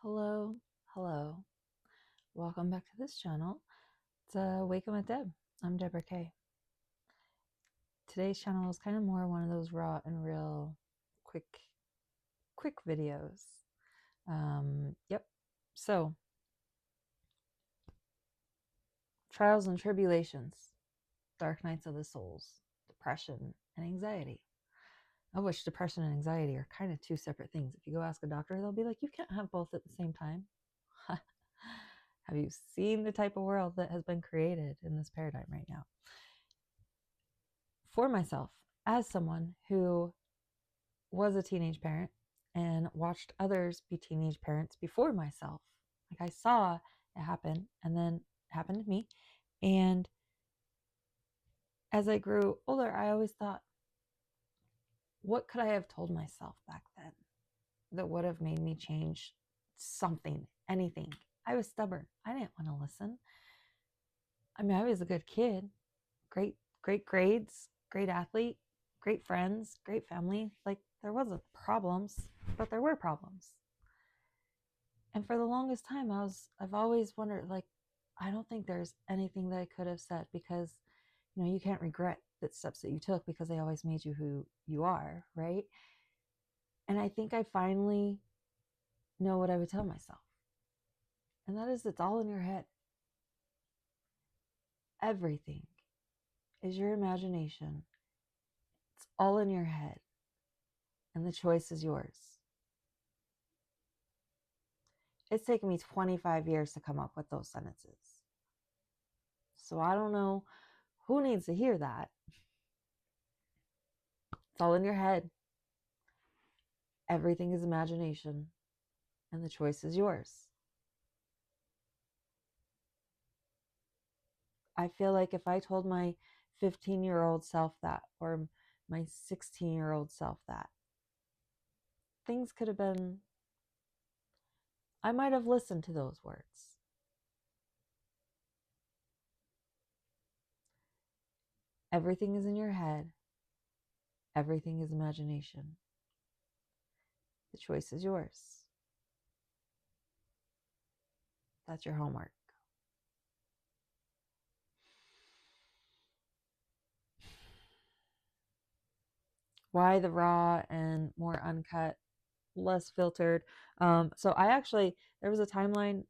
Hello, hello. Welcome back to this channel. It's Awaken with Deb. I'm Deborah Kaye. Today's channel is kind of more one of those raw and real, quick videos. Yep. So, trials and tribulations, dark nights of the souls, depression and anxiety. Of which depression and anxiety are kind of two separate things. If you go ask a doctor, they'll be like, you can't have both at the same time. Have you seen the type of world that has been created in this paradigm right now? For myself, as someone who was a teenage parent and watched others be teenage parents before myself, like I saw it happen and then it happened to me. And as I grew older, I always thought, what could I have told myself back then that would have made me change something, anything? I was stubborn. I didn't want to listen. I mean, I was a good kid, great grades, great athlete, great friends, great family. Like, there wasn't problems, but there were problems. And for the longest time, I've always wondered, like, I don't think there's anything that I could have said, because you can't regret the steps that you took because they always made you who you are, right? And I think I finally know what I would tell myself. And that is, it's all in your head. Everything is your imagination. It's all in your head. And the choice is yours. It's taken me 25 years to come up with those sentences. So I don't know who needs to hear that. It's all in your head. Everything is imagination. And the choice is yours. I feel like if I told my 15-year-old self that, or my 16-year-old self that, things could have been, I might have listened to those words. Everything is in your head. Everything is imagination. The choice is yours. That's your homework. Why the raw and more uncut, less filtered? So there was a timeline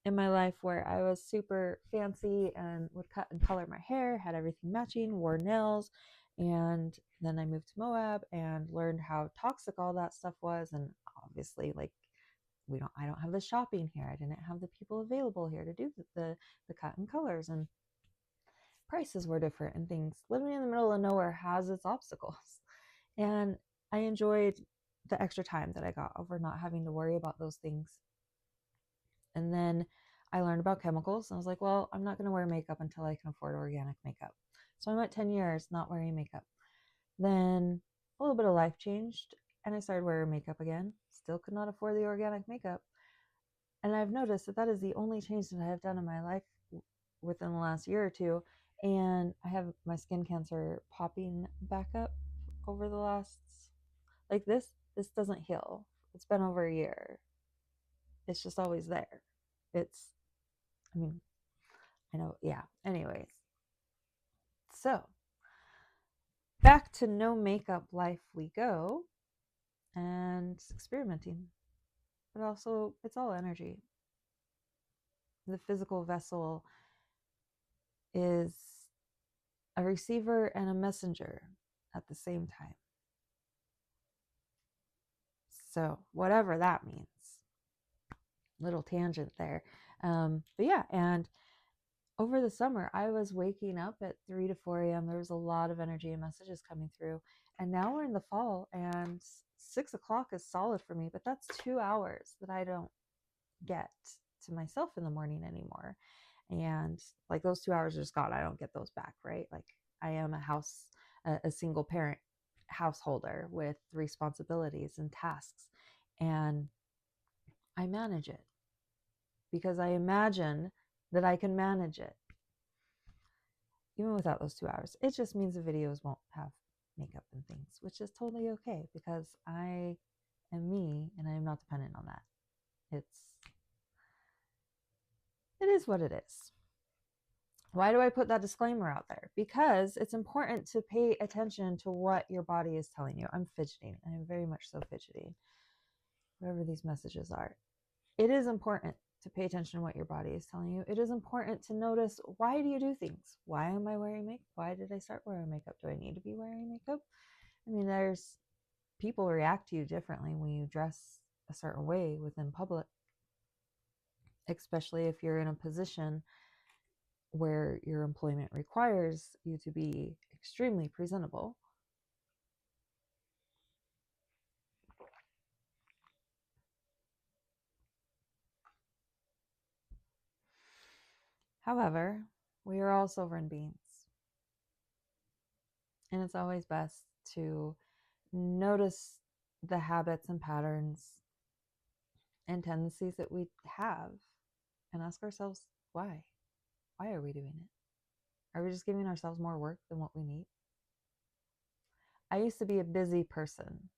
in my life where I was super fancy and would cut and color my hair, had everything matching, wore nails, and then I moved to Moab and learned how toxic all that stuff was. And obviously, like, I don't have the shopping here. I didn't have the people available here to do the cut and colors, and prices were different and things. Living in the middle of nowhere has its obstacles. And I enjoyed the extra time that I got over not having to worry about those things. And then I learned about chemicals, and I was like, well, I'm not going to wear makeup until I can afford organic makeup. So I went 10 years not wearing makeup. Then a little bit of life changed, and I started wearing makeup again. Still could not afford the organic makeup. And I've noticed that that is the only change that I have done in my life within the last year or two. And I have my skin cancer popping back up over the last, like, this doesn't heal. It's been over a year. It's just always there. I mean, I know, yeah. Anyways, so back to no makeup life we go, and experimenting. But also, it's all energy. The physical vessel is a receiver and a messenger at the same time. So whatever that means. Little tangent there. But yeah, and over the summer, I was waking up at 3 to 4 a.m. There was a lot of energy and messages coming through. And now we're in the fall, and 6 o'clock is solid for me, but that's 2 hours that I don't get to myself in the morning anymore. And like, those 2 hours are just gone. I don't get those back, right? Like, I am a single parent householder with responsibilities and tasks, and I manage it because I imagine that I can manage it even without those 2 hours. It just means the videos won't have makeup and things, which is totally okay, because I am me and I am not dependent on that. It's it is what it is. Why do I put that disclaimer out there? Because it's important to pay attention to what your body is telling you. I'm fidgeting. I am very much so fidgeting. Whatever these messages are. It is important to pay attention to what your body is telling you. It is important to notice, why do you do things? Why am I wearing makeup? Why did I start wearing makeup? Do I need to be wearing makeup? I mean, there's people react to you differently when you dress a certain way within public, especially if you're in a position where your employment requires you to be extremely presentable. However, we are all sovereign beings, and it's always best to notice the habits and patterns and tendencies that we have and ask ourselves, why? Why are we doing it? Are we just giving ourselves more work than what we need? I used to be a busy person,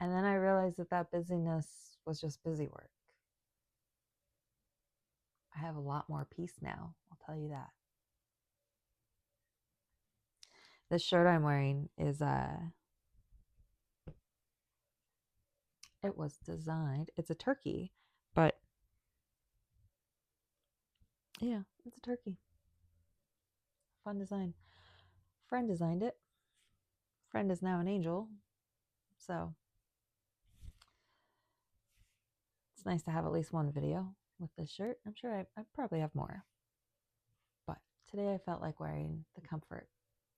and then I realized that that busyness was just busy work. I have a lot more peace now, I'll tell you that. This shirt I'm wearing is it was designed, it's a turkey, but yeah, it's a turkey. Fun design. Friend designed it. Friend is now an angel, so it's nice to have at least one video with this shirt. I'm sure I probably have more, but today I felt like wearing the comfort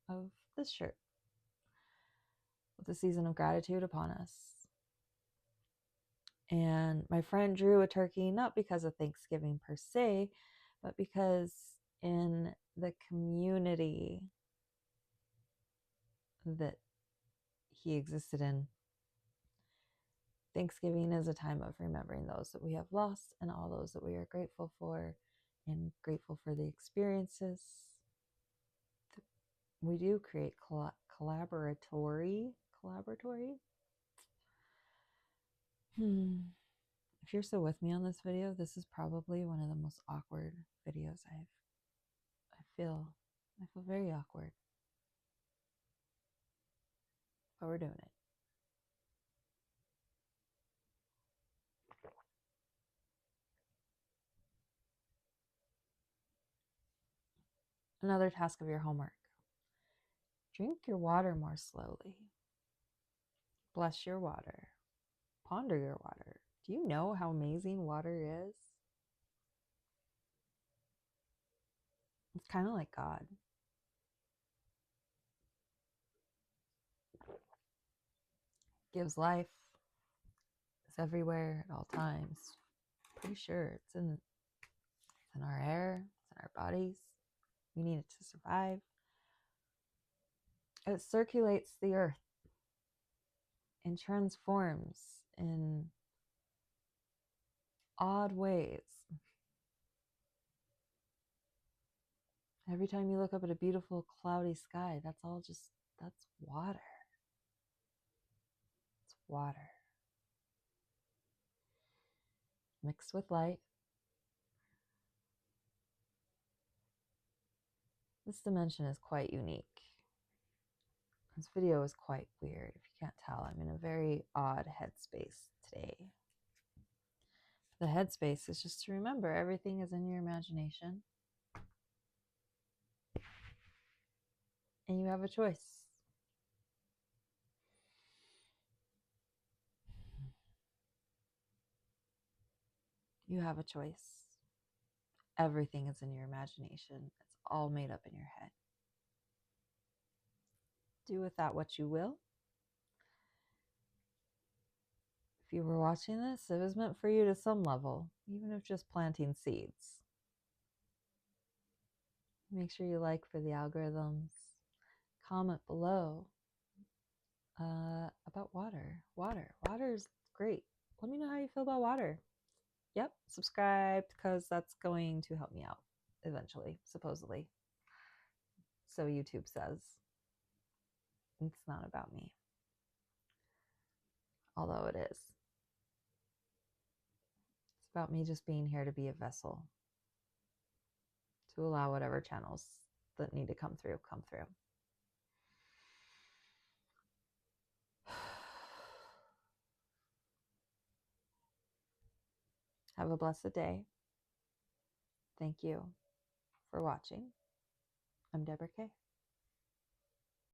of this shirt with the season of gratitude upon us. And my friend drew a turkey, not because of Thanksgiving per se, but because in the community that he existed in, Thanksgiving is a time of remembering those that we have lost and all those that we are grateful for, and grateful for the experiences. We do create collaboratory. If you're still with me on this video, this is probably one of the most awkward videos I feel very awkward, but we're doing it. Another task of your homework. Drink your water more slowly. Bless your water. Ponder your water. Do you know how amazing water is? It's kind of like God. Gives life. It's everywhere at all times. Pretty sure it's in our air, it's in our bodies. We need it to survive. It circulates the earth and transforms in odd ways. Every time you look up at a beautiful cloudy sky, that's water. It's water mixed with light. This dimension is quite unique. This video is quite weird. If you can't tell, I'm in a very odd headspace today. The headspace is just to remember everything is in your imagination. And you have a choice. You have a choice. Everything is in your imagination. It's all made up in your head. Do with that what you will. If you were watching this, it was meant for you to some level, even if just planting seeds. Make sure you like for the algorithms. Comment below about water. Water is great. Let me know how you feel about water. Yep, subscribe, because that's going to help me out eventually, supposedly. So YouTube says. It's not about me, although it is. It's about me just being here to be a vessel, to allow whatever channels that need to come through, come through. Have a blessed day. Thank you for watching. I'm Deborah Kaye.